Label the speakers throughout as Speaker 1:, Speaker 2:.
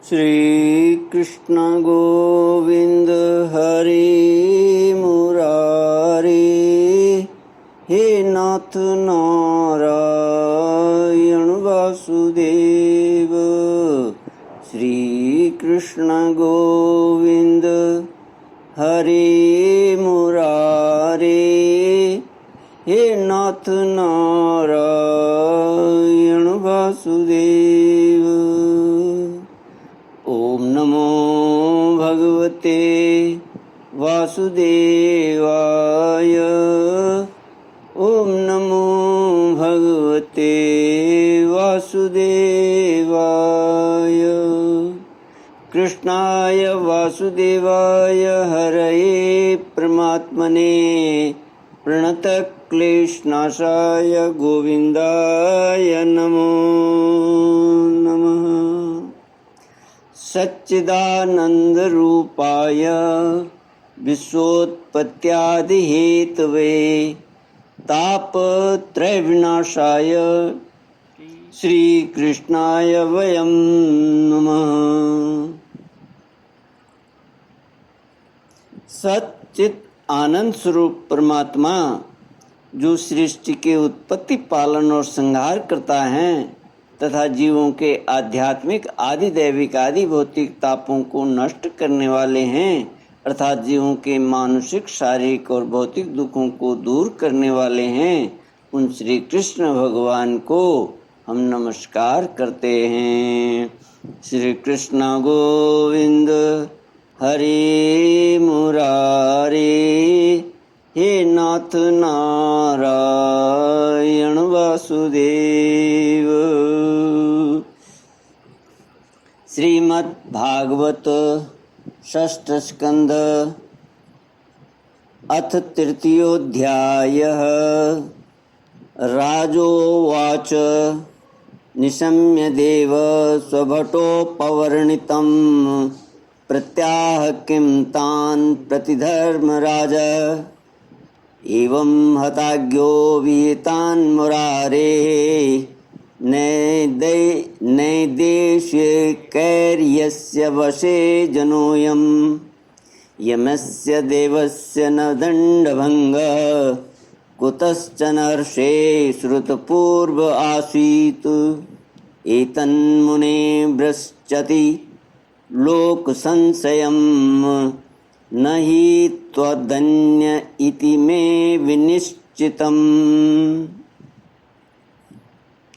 Speaker 1: श्री कृष्ण गोविंद हरि मुरारी, हे नाथ नारायण वासुदेव। श्री कृष्ण गोविंद हरि मुरारी, हे नाथ नारायण वासुदेव। ओम नमो भगवते वासुदेवाय। ओम नमो भगवते वासुदेवाय। कृष्णाय वासुदेवाय हरये परमात्मने प्रणतक्लेशनाशाय गोविन्दाय नमो नमः। सच्चिदानन्दरूपाय विश्वोत्पत्त्यादिहेतवे तापत्रयविनाशाय श्रीकृष्णाय वयं नमः। सच्चित आनंद स्वरूप परमात्मा जो सृष्टि के उत्पत्ति, पालन और संहार करता है तथा जीवों के आध्यात्मिक, आदि दैविक, आदि भौतिक तापों को नष्ट करने वाले हैं, अर्थात जीवों के मानसिक, शारीरिक और भौतिक दुखों को दूर करने वाले हैं, उन श्री कृष्ण भगवान को हम नमस्कार करते हैं। श्री कृष्ण गोविंद हरि मुरारी, हे नाथ नारायण वासुदेव। श्रीमद् भागवत षष्ठ स्कंद अथ तृतीयोऽध्यायः। राजोवाच निशम्य देव स्वभटोपवर्णितं प्रत्याह किं तान् प्रतिधर्मराज। एवं हताज्ञो विहितान् मुरारेः नैदेशे कैर्यस्य वशे जनोऽयं। यमस्य देवस्य न दण्डभङ्गः कुतश्चन हर्षे श्रुतपूर्व आसीत्। एतन्मुने भ्रश्चति लोकसंशयं न हि त्वदन्य इति मे विनिश्चितम्।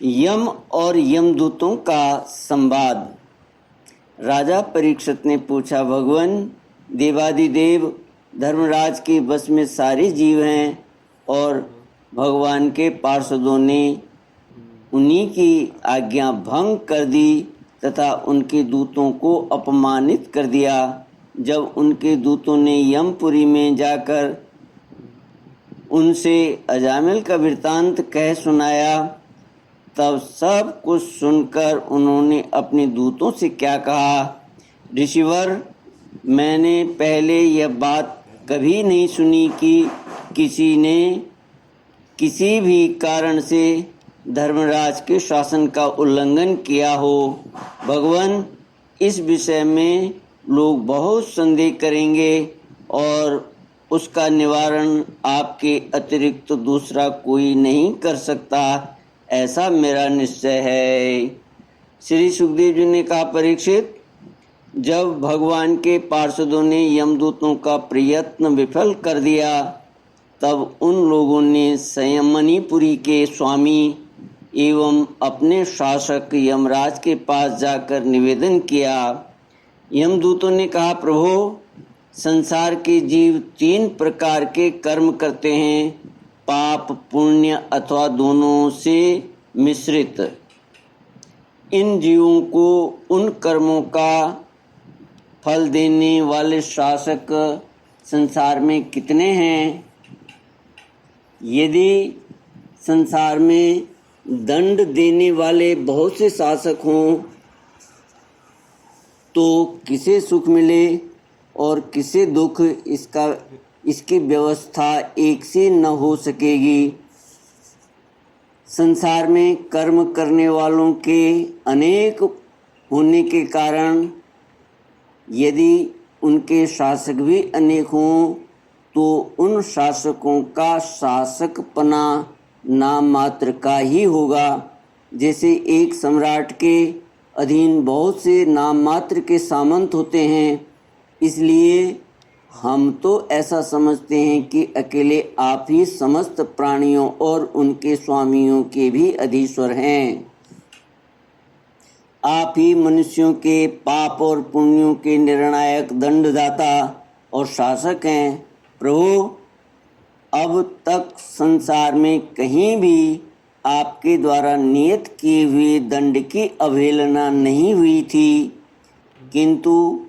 Speaker 1: यम और यमदूतों का संवाद। राजा परीक्षित ने पूछा, भगवान देवादिदेव धर्मराज के बस में सारे जीव हैं और भगवान के पार्षदों ने उन्हीं की आज्ञा भंग कर दी तथा उनके दूतों को अपमानित कर दिया। जब उनके दूतों ने यमपुरी में जाकर उनसे अजामिल का वृत्तांत कह सुनाया, तब सब कुछ सुनकर उन्होंने अपने दूतों से क्या कहा, ऋषिवर, मैंने पहले यह बात कभी नहीं सुनी कि किसी ने किसी भी कारण से धर्मराज के शासन का उल्लंघन किया हो। भगवान, इस विषय में लोग बहुत संदेह करेंगे और उसका निवारण आपके अतिरिक्त दूसरा कोई नहीं कर सकता, ऐसा मेरा निश्चय है। श्री सुखदेव जी ने कहा, परीक्षित, जब भगवान के पार्षदों ने यमदूतों का प्रयत्न विफल कर दिया, तब उन लोगों ने संयमनीपुरी के स्वामी एवं अपने शासक यमराज के पास जाकर निवेदन किया। यमदूतों ने कहा, प्रभु, संसार के जीव 3 प्रकार के कर्म करते हैं, पाप, पुण्य अथवा दोनों से मिश्रित। इन जीवों को उन कर्मों का फल देने वाले शासक संसार में कितने हैं? यदि संसार में दंड देने वाले बहुत से शासक हों तो किसे सुख मिले और किसे दुख, इसकी व्यवस्था एक से न हो सकेगी। संसार में कर्म करने वालों के अनेक होने के कारण यदि उनके शासक भी अनेक हों तो उन शासकों का शासकपना नाम मात्र का ही होगा। जैसे एक सम्राट के अधीन बहुत से नाम मात्र के सामंत होते हैं, इसलिए हम तो ऐसा समझते हैं कि अकेले आप ही समस्त प्राणियों और उनके स्वामियों के भी अधीश्वर हैं। आप ही मनुष्यों के पाप और पुण्यों के निर्णायक दंडदाता और शासक हैं। प्रभु, अब तक संसार में कहीं भी आपके द्वारा नियत किए हुए दंड की अवहेलना नहीं हुई थी, किंतु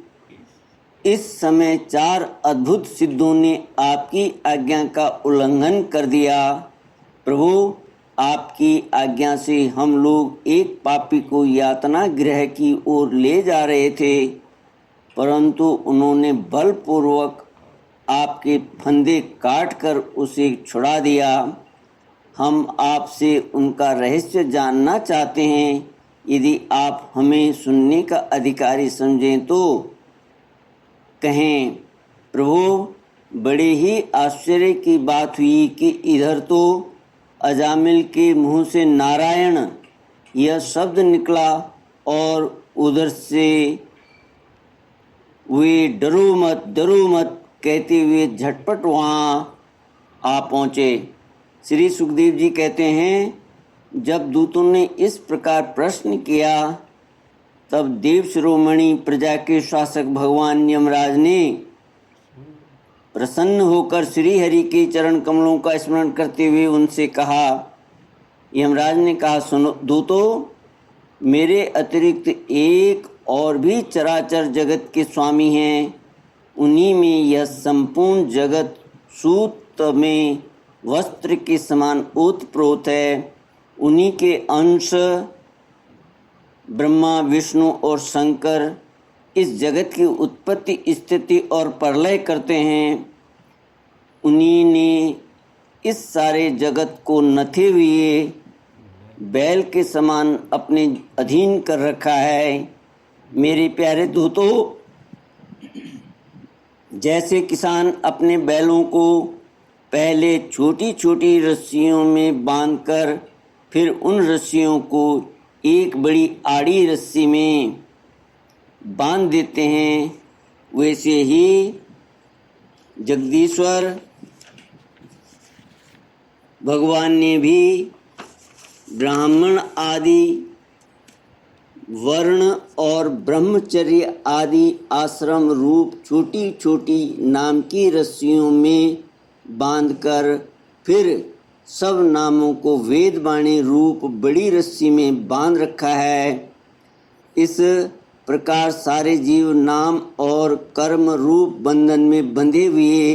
Speaker 1: इस समय 4 अद्भुत सिद्धों ने आपकी आज्ञा का उल्लंघन कर दिया। प्रभु, आपकी आज्ञा से हम लोग एक पापी को यातना गृह की ओर ले जा रहे थे, परंतु उन्होंने बलपूर्वक आपके फंदे काट कर उसे छुड़ा दिया। हम आपसे उनका रहस्य जानना चाहते हैं। यदि आप हमें सुनने का अधिकारी समझें तो कहें। प्रभु, बड़े ही आश्चर्य की बात हुई कि इधर तो अजामिल के मुंह से नारायण यह शब्द निकला और उधर से वे डरो मत कहते हुए झटपट वहाँ आ पहुँचे। श्री सुखदेव जी कहते हैं, जब दूतों ने इस प्रकार प्रश्न किया तब देव शिरोमणि प्रजा के शासक भगवान यमराज ने प्रसन्न होकर श्री हरि के चरण कमलों का स्मरण करते हुए उनसे कहा। यमराज ने कहा, सुनो दूतों, मेरे अतिरिक्त एक और भी चराचर जगत के स्वामी हैं। उन्हीं में यह संपूर्ण जगत सूत में वस्त्र के समान ओतप्रोत है। उन्हीं के अंश ब्रह्मा, विष्णु और शंकर इस जगत की उत्पत्ति, स्थिति और प्रलय करते हैं। उन्हीं ने इस सारे जगत को नथे हुए बैल के समान अपने अधीन कर रखा है। मेरे प्यारे दूतों, जैसे किसान अपने बैलों को पहले छोटी छोटी रस्सियों में बांधकर फिर उन रस्सियों को एक बड़ी आड़ी रस्सी में बांध देते हैं, वैसे ही जगदीश्वर भगवान ने भी ब्राह्मण आदि वर्ण और ब्रह्मचर्य आदि आश्रम रूप छोटी छोटी नाम की रस्सियों में बांधकर फिर सब नामों को वेदवाणी रूप बड़ी रस्सी में बांध रखा है। इस प्रकार सारे जीव नाम और कर्म रूप बंधन में बंधे हुए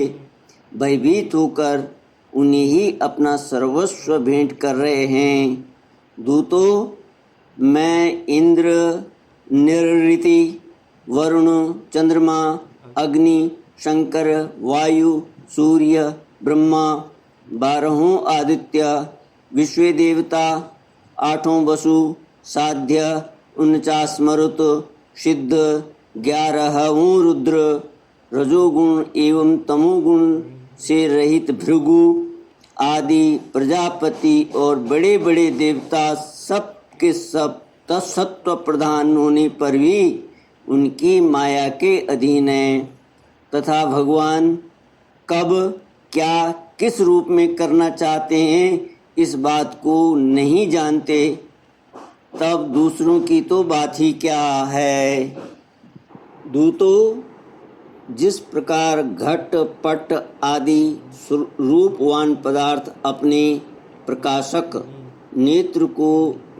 Speaker 1: भयभीत होकर उन्हें ही अपना सर्वस्व भेंट कर रहे हैं। दूतों, मैं इंद्र, निरृति, वरुण, चंद्रमा, अग्नि, शंकर, वायु, सूर्य, ब्रह्मा, 12 आदित्य, विश्व देवता, 8 वसु, साध्य, 49 मरुत, सिद्ध, 11 रुद्र, रजोगुण एवं तमोगुण से रहित भृगु आदि प्रजापति और बड़े बड़े देवता सब के सब तत्सत्व प्रधान होने पर भी उनकी माया के अधीन हैं तथा भगवान कब क्या किस रूप में करना चाहते हैं इस बात को नहीं जानते, तब दूसरों की तो बात ही क्या है। दूतों, जिस प्रकार घट पट आदि रूपवान पदार्थ अपने प्रकाशक नेत्र को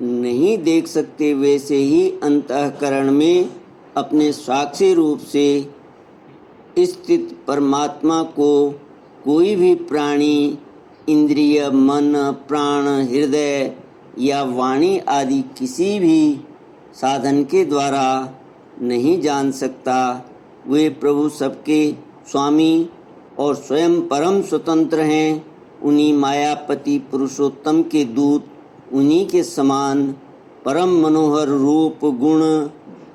Speaker 1: नहीं देख सकते, वैसे ही अंतःकरण में अपने साक्षी रूप से स्थित परमात्मा को कोई भी प्राणी इंद्रिय, मन, प्राण, हृदय या वाणी आदि किसी भी साधन के द्वारा नहीं जान सकता। वे प्रभु सबके स्वामी और स्वयं परम स्वतंत्र हैं। उन्हीं मायापति पुरुषोत्तम के दूत उन्हीं के समान परम मनोहर रूप, गुण,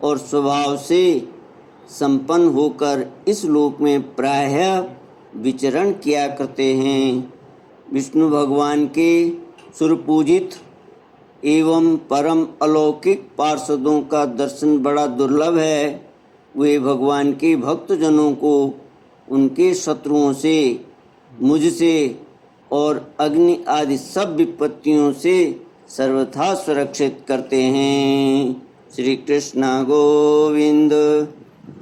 Speaker 1: और स्वभाव से संपन्न होकर इस लोक में प्रायः विचरण किया करते हैं। विष्णु भगवान के सुरपूजित एवं परम अलौकिक पार्षदों का दर्शन बड़ा दुर्लभ है। वे भगवान के भक्तजनों को उनके शत्रुओं से, मुझसे और अग्नि आदि सब विपत्तियों से सर्वथा सुरक्षित करते हैं। श्री कृष्ण गोविंद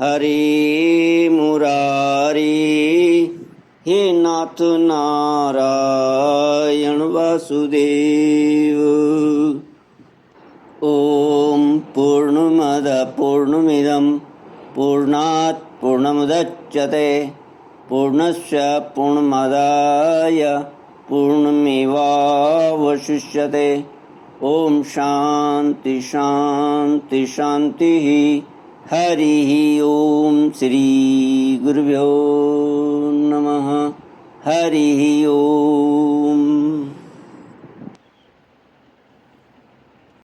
Speaker 1: हरे मुरारी, हे नाथ नारायण वासुदेव। ओम पूर्णमद पूर्णमिदं पूर्णात् पूर्णमुदच्यते पूर्णस्य पूर्णमादाय पूर्णमेवावशिष्यते। ओम शांति शांति शांति। हरि ओम श्री गुरुभ्यो नमः। हरि ओम।